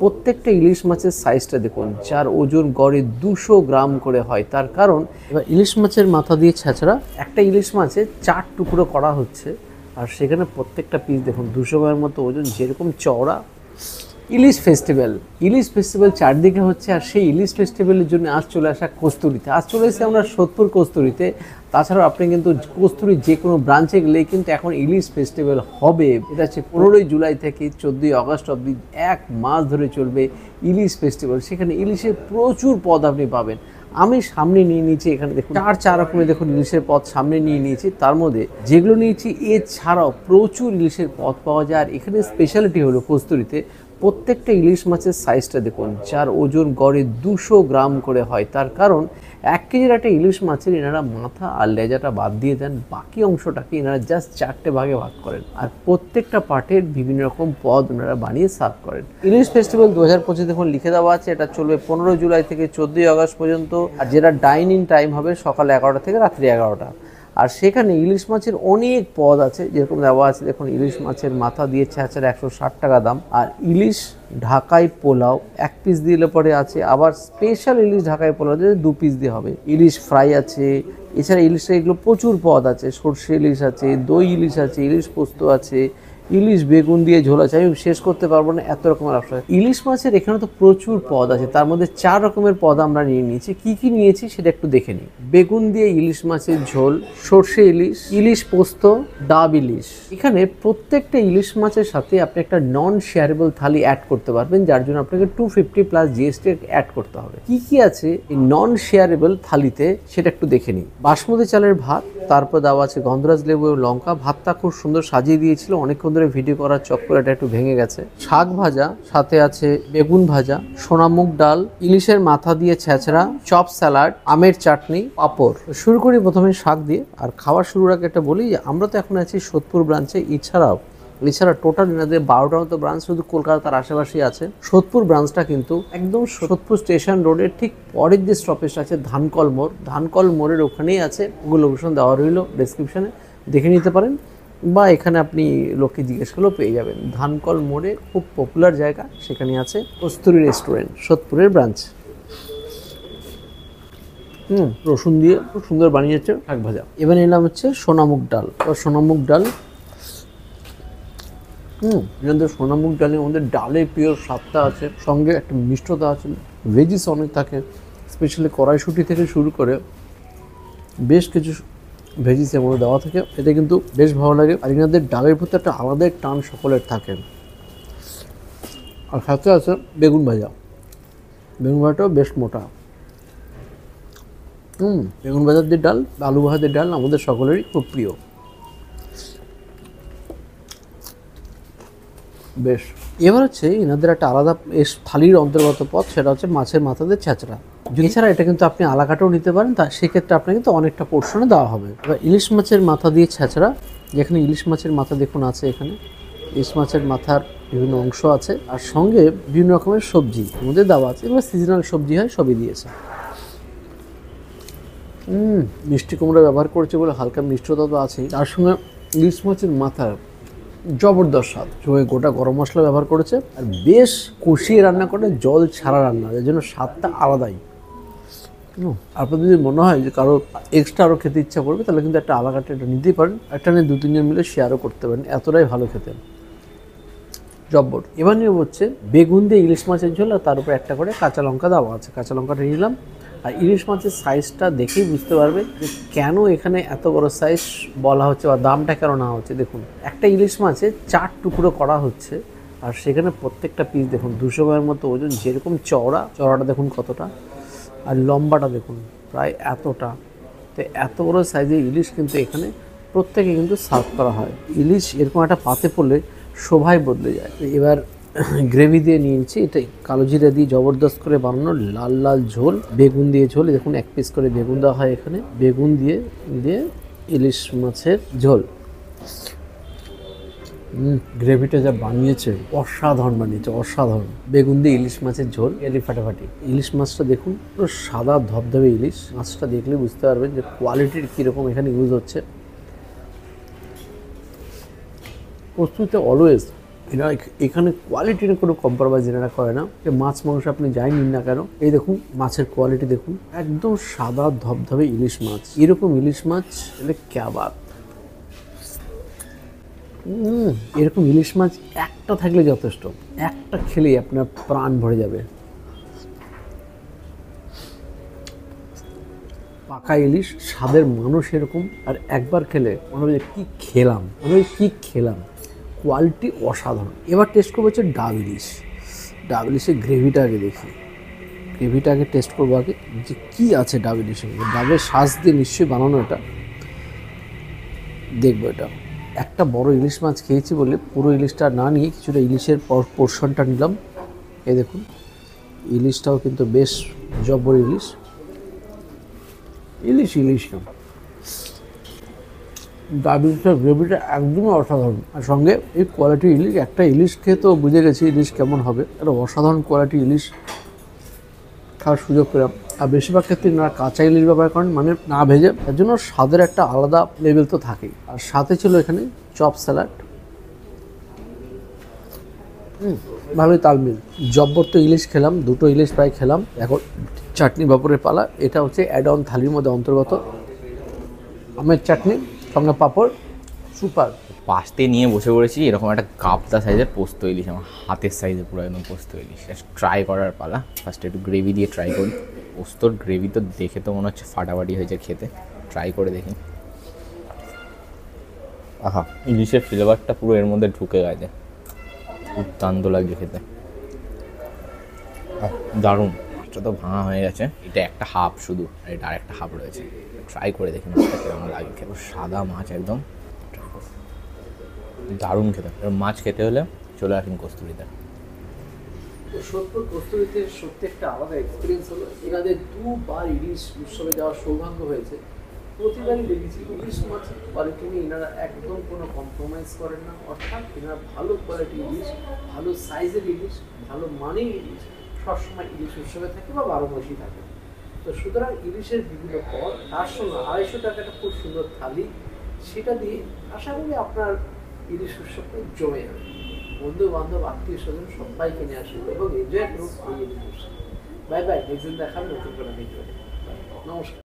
প্রত্যেকটা ইলিশ মাছের সাইজটা দেখুন, যার ওজন গড়ে 200 গ্রাম করে হয়। তার কারণ এবার ইলিশ মাছের মাথা দিয়ে ছেঁচড়া, একটা ইলিশ মাছে 4 টুকরো করা হচ্ছে, আর সেখানে প্রত্যেকটা পিস দেখুন 200 গ্রামের মতো ওজন, যেরকম চওড়া। ইলিশ ফেস্টিভ্যাল চারদিকে হচ্ছে, আর সেই ইলিশ ফেস্টিভ্যালের জন্য আজ চলে আসা কস্তুরীতে। আজ চলে এসেছি আমরা সোদপুর কস্তুরীতে। তাছাড়াও আপনি কিন্তু কস্তুরীর যে কোনো ব্রাঞ্চে গেলেই কিন্তু এখন ইলিশ ফেস্টিভ্যাল হবে। এটা হচ্ছে 15ই জুলাই থেকে 14ই আগস্ট অবধি 1 মাস ধরে চলবে ইলিশ ফেস্টিভ্যাল। সেখানে ইলিশের প্রচুর পদ আপনি পাবেন। আমি সামনে নিয়ে নিয়েছি, এখানে দেখুন চার রকমের দেখুন ইলিশের পদ সামনে নিয়ে নিয়েছি। তার মধ্যে যেগুলো নিয়েছি এছাড়াও প্রচুর ইলিশের পদ পাওয়া যায়। আর এখানে স্পেশালিটি হলো কস্তুরীতে প্রত্যেকটা ইলিশ মাছের সাইজটা দেখুন, যার ওজন গড়ে 200 গ্রাম করে হয়। তার কারণ 1 কেজির একটা ইলিশ মাছের এনারা মাথা আর লেজাটা বাদ দিয়ে দেন, বাকি অংশটাকে এনারা জাস্ট 4টে ভাগে ভাগ করেন, আর প্রত্যেকটা পার্টের বিভিন্ন রকম পদ ওনারা বানিয়ে সার্ভ করেন। ইলিশ ফেস্টিভ্যাল 2025 দেখুন লিখে দেওয়া আছে, এটা চলবে 15 জুলাই থেকে 14ই আগস্ট পর্যন্ত। আর যেটা ডাইনিং টাইম হবে সকাল 11টা থেকে রাত্রি 11টা। আর সেখানে ইলিশ মাছের অনেক পদ আছে, যেরকম দেওয়া আছে দেখুন, ইলিশ মাছের মাথা দিয়ে ছেঁচড়া 160 টাকা দাম, আর ইলিশ ঢাকাই পোলাও 1 পিস দিলে পরে আছে, আবার স্পেশাল ইলিশ ঢাকাই পোলাও 2 পিস দিয়ে হবে। ইলিশ ফ্রাই আছে, এছাড়া ইলিশে এগুলো প্রচুর পদ আছে, সর্ষে ইলিশ আছে, দই ইলিশ আছে, ইলিশ পোস্ত আছে, ইলিশ বেগুন দিয়ে ঝোল আছে। আমি শেষ করতে পারবো না, এত রকমের অপশন। ইলিশ মাছের এখানে তো প্রচুর পদ আছে, তার মধ্যে 4 রকমের পদ আমরা নিয়ে নিয়েছি। কি কি নিয়েছি সেটা একটু দেখে নিই। বেগুন দিয়ে ইলিশ মাছের ঝোল, সর্ষে ইলিশ, ইলিশ পোস্ত, ডাব ইলিশ। এখানে প্রত্যেকটা ইলিশ মাছের সাথে আপনি একটা নন শেয়ারেবল থালি অ্যাড করতে পারবেন, যার জন্য আপনাকে 250 প্লাস জিএসটি অ্যাড করতে হবে। কি কি আছে এই নন শেয়ারেবল থালিতে সেটা একটু দেখে নিই। বাসমতি চালের ভাত, তারপর দেওয়া আছে গন্ধরাজ লেবু ও লঙ্কা। ভাতটা খুব সুন্দর সাজিয়ে দিয়েছিল, অনেকক্ষণ ধরে ভিডিও করার চক্কর এটা একটু ভেঙে গেছে। শাক ভাজা, সাথে আছে বেগুন ভাজা, সোনামুগ ডাল, ইলিশের মাথা দিয়ে ছেঁচড়া, চপ স্যালাড, আমের চাটনি, পাঁপড়। শুরু করি প্রথমে শাক দিয়ে। আর খাওয়ার শুরুর আগে একটা বলি, আমরা তো এখন আছি সোদপুর ব্রাঞ্চে। এছাড়া টোটাল এনাদের 12টার মতো ব্রাঞ্চ শুধু কলকাতার আশেপাশেই আছে। সোদপুর ব্রাঞ্চটা কিন্তু একদম সোদপুর স্টেশন রোডের ঠিক পরের যে স্টপেজটা আছে ধানকল মোড়ের ওখানেই আছে। ওগুলো লোকেশন দেওয়া রইল ডেসক্রিপশনে, দেখে নিতে পারেন, বা এখানে আপনি লোককে জিজ্ঞেস করলেও পেয়ে যাবেন। ধানকল মোড়ে খুব পপুলার জায়গা, সেখানে আছে কস্তুরী রেস্টুরেন্ট, সোদপুরের ব্রাঞ্চ। রসুন দিয়ে খুব সুন্দর বানিয়েছে শাক ভাজা। এবার নিলাম হচ্ছে সোনামুগ ডাল। এনাদের সোনামুগ ডালের মধ্যে ডালের পিওর স্বাদটা আছে, সঙ্গে একটা মিষ্টতা আছে, ভেজিস অনেক থাকে, স্পেশালি কড়াইশুঁটি থেকে শুরু করে বেশ কিছু ভেজিস এর মধ্যে দেওয়া থাকে। এটা কিন্তু বেশ ভালো লাগে। আর এনাদের ডালের প্রতি একটা আলাদাই টান সকলের থাকে। আর সাথে আছে বেগুন ভাজাটাও বেশ মোটা। বেগুন ভাজার দিয়ে ডাল, আলু ভাজার ডাল আমাদের সকলেরই খুব প্রিয়। বেশ, এবার হচ্ছে এনাদের একটা আলাদা থালির অন্তর্গত পদ, সেটা হচ্ছে মাছের মাথা দিয়ে ছেঁচড়া। এছাড়া এটা কিন্তু আপনি আলাকাটেও নিতে পারেন, তা সেক্ষেত্রে আপনাকে কিন্তু অনেকটা পোর্শনে দেওয়া হবে। এবার ইলিশ মাছের মাথা দিয়ে ছেঁচড়া, যেখানে ইলিশ মাছের মাথা দেখুন আছে, এখানে ইলিশ মাছের মাথার বিভিন্ন অংশ আছে, আর সঙ্গে বিভিন্ন রকমের সবজি এর মধ্যে দেওয়া আছে। এবার সিজনাল সবজি হয়, সবই দিয়েছে। মিষ্টি কুমড়া ব্যবহার করেছে বলে হালকা মিষ্টতা তো আছেই, তার সঙ্গে ইলিশ মাছের মাথার জবরদস্ত স্বাদ। গোটা গরম মশলা ব্যবহার করেছে, আর বেশ কষিয়ে রান্না করে, জল ছাড়া রান্না, এর জন্য স্বাদটা আলাদাই। আপনার যদি মনে হয় যে কারো এক্সট্রা আরও খেতে ইচ্ছা করবে, তাহলে কিন্তু একটা আলাকাটে এটা নিতেই পারেন, একটা নিয়ে 2-3 জন মিলে শেয়ারও করতে পারেন, এতটাই ভালো খেতে জব্বর। এবার নিয়ে হচ্ছে বেগুন দিয়ে ইলিশ মাছের ঝোল, আর তার উপরে একটা করে কাঁচা লঙ্কা দেওয়া আছে। কাঁচা লঙ্কাটা নিলাম। আর ইলিশ মাছের সাইজটা দেখেই বুঝতে পারবে যে কেন এখানে এত বড় সাইজ বলা হচ্ছে, বা দামটা কেন না হচ্ছে। দেখুন, একটা ইলিশ মাছে 4 টুকরো করা হচ্ছে, আর সেখানে প্রত্যেকটা পিস দেখুন 200 গ্রামের মতো ওজন, যেরকম চওড়াটা দেখুন কতটা, আর লম্বাটা দেখুন প্রায় এতটা। তো এত বড় সাইজের ইলিশ কিন্তু এখানে প্রত্যেকে কিন্তু সার্ভ করা হয়। ইলিশ এরকম একটা পাতে পড়লে শোভাই বদলে যায়। এবার গ্রেভি দিয়ে নিয়েছি, এটাই কালো জিরা দিয়ে জবরদস্ত করে বানানো লাল ঝোল, বেগুন দিয়ে ঝোল। দেখুন 1 পিস করে বেগুন দেওয়া হয় এখানে, বেগুন দিয়ে ইলিশ মাছের ঝোল। গ্রেভিটা যা বানিয়েছে অসাধারণ বেগুন দিয়ে ইলিশ মাছের ঝোল, এলি ফাটাফাটি। ইলিশ মাছটা দেখুন পুরো সাদা ধবধবে ইলিশ। মাছটা দেখলে বুঝতে পারবেন যে কোয়ালিটির কীরকম এখানে ইউজ হচ্ছে। প্রস্তুতে অলওয়েজ এরা এখানে কোয়ালিটির কোনো কম্প্রোমাইজ এনারা করে না। মাছ মাংস আপনি যাই নিন না কেন, এই দেখুন মাছের কোয়ালিটি দেখুন, একদম সাদা ধবধবে ইলিশ মাছ। এরকম ইলিশ মাছ এটা ক্যাবাব। এরকম ইলিশ মাছ একটা থাকলে যথেষ্ট, একটা খেলেই আপনার প্রাণ ভরে যাবে। পাকা ইলিশ, স্বাদের মানুষ এরকম, আর একবার খেলে মনে হবে কি খেলাম, মনে হয় কি খেলাম। কোয়ালিটি অসাধারণ। এবার টেস্ট করবো হচ্ছে ডাব ইলিশ। ডাব ইলিশের গ্রেভিটা আগে দেখি, গ্রেভিটা আগে টেস্ট করবো আগে যে কী আছে ডাব ইলিশের। ডাবের শ্বাস দিয়ে নিশ্চয়ই বানানো এটা, দেখবো এটা। একটা বড় ইলিশ মাছ খেয়েছি বলে পুরো ইলিশটা না নিয়ে কিছুটা ইলিশের পোর্শনটা নিলাম। এই দেখুন ইলিশটাও কিন্তু বেশ জব্বর ইলিশ। ইলিশ না, ডাব ইলিশের গ্রেভিটা একদমই অসাধারণ। আর সঙ্গে এই কোয়ালিটি ইলিশ, একটা ইলিশ খেয়ে তো বুঝে গেছি ইলিশ কেমন হবে। একটা অসাধারণ কোয়ালিটি ইলিশ খাওয়ার সুযোগ পেলাম। আর বেশিরভাগ ক্ষেত্রে না কাঁচা ইলিশ ব্যবহার করেন, মানে না ভেজে, তার জন্য স্বাদের একটা আলাদা লেভেল তো থাকেই। আর সাথে ছিল এখানে চপ স্যালাড। ভালোই তালমিল। জব্বর তো ইলিশ খেলাম, দুটো ইলিশ প্রায় খেলাম। এখন চাটনি পাঁপড়ের পালা। এটা হচ্ছে অ্যাড অন থালির মধ্যে অন্তর্গত। আমের চাটনি সঙ্গে পাঁপড়, সুপার। পাশতে নিয়ে বসে পড়েছি এরকম একটা গাবদা সাইজের পোস্ত ইলিশ, আমার হাতের সাইজে পুরো একদম পোস্ত ইলিশ। ট্রাই করার পালা। ফার্স্টে একটু গ্রেভি দিয়ে ট্রাই করি। পোস্তর গ্রেভি তো দেখে তো মনে হচ্ছে ফাটাফাটি হয়েছে খেতে। ট্রাই করে দেখি। আহা, ইলিশের ফ্লেভারটা পুরো এর মধ্যে ঢুকে গেছে, দুর্দান্ত লাগছে খেতে, দারুণ। এটা তো ভাঙা হয়ে গেছে, এটা একটা হাফ শুধু, আর এটা আর একটা হাফ রয়েছে। ট্রাই করে দেখি মাছটা কেমন লাগে খেতে। সাদা মাছ একদম, দারুণ খেতে। এবার মাছ খেতে হলে চলে আসুন কস্তুরীতে। সত্যি কস্তুরীতে সত্যি একটা আলাদা এক্সপিরিয়েন্স হলো। এনাদের দুবার ইলিশ উৎসবে যাওয়ার সৌভাগ্য হয়েছে। প্রতিবারই দেখেছি ইলিশ মাছের কোয়ালিটি নিয়ে এনারা একদম কোনো কম্প্রোমাইজ করেন না। অর্থাৎ এনারা ভালো কোয়ালিটি ইলিশ, ভালো সাইজের ইলিশ, ভালো মানের ইলিশ সবসময় ইলিশ উৎসবে থাকে বা 12 মাসই থাকে। তো সুতরাং ইলিশের বিভিন্ন পদ, তার সঙ্গে 250 টাকা একটা খুব সুন্দর থালি, সেটা দিয়ে আশা করি আপনার ইলিশ উৎসবটা জমে যাবে। বন্ধু বান্ধব আত্মীয় স্বজন সবাইকে নিয়ে আসুন এবং এনজয় করুন এই ইলিশ উৎসব। বাই বাই, নেক্সট দিন দেখাবেন নতুন করে ভিডিও। নমস্কার।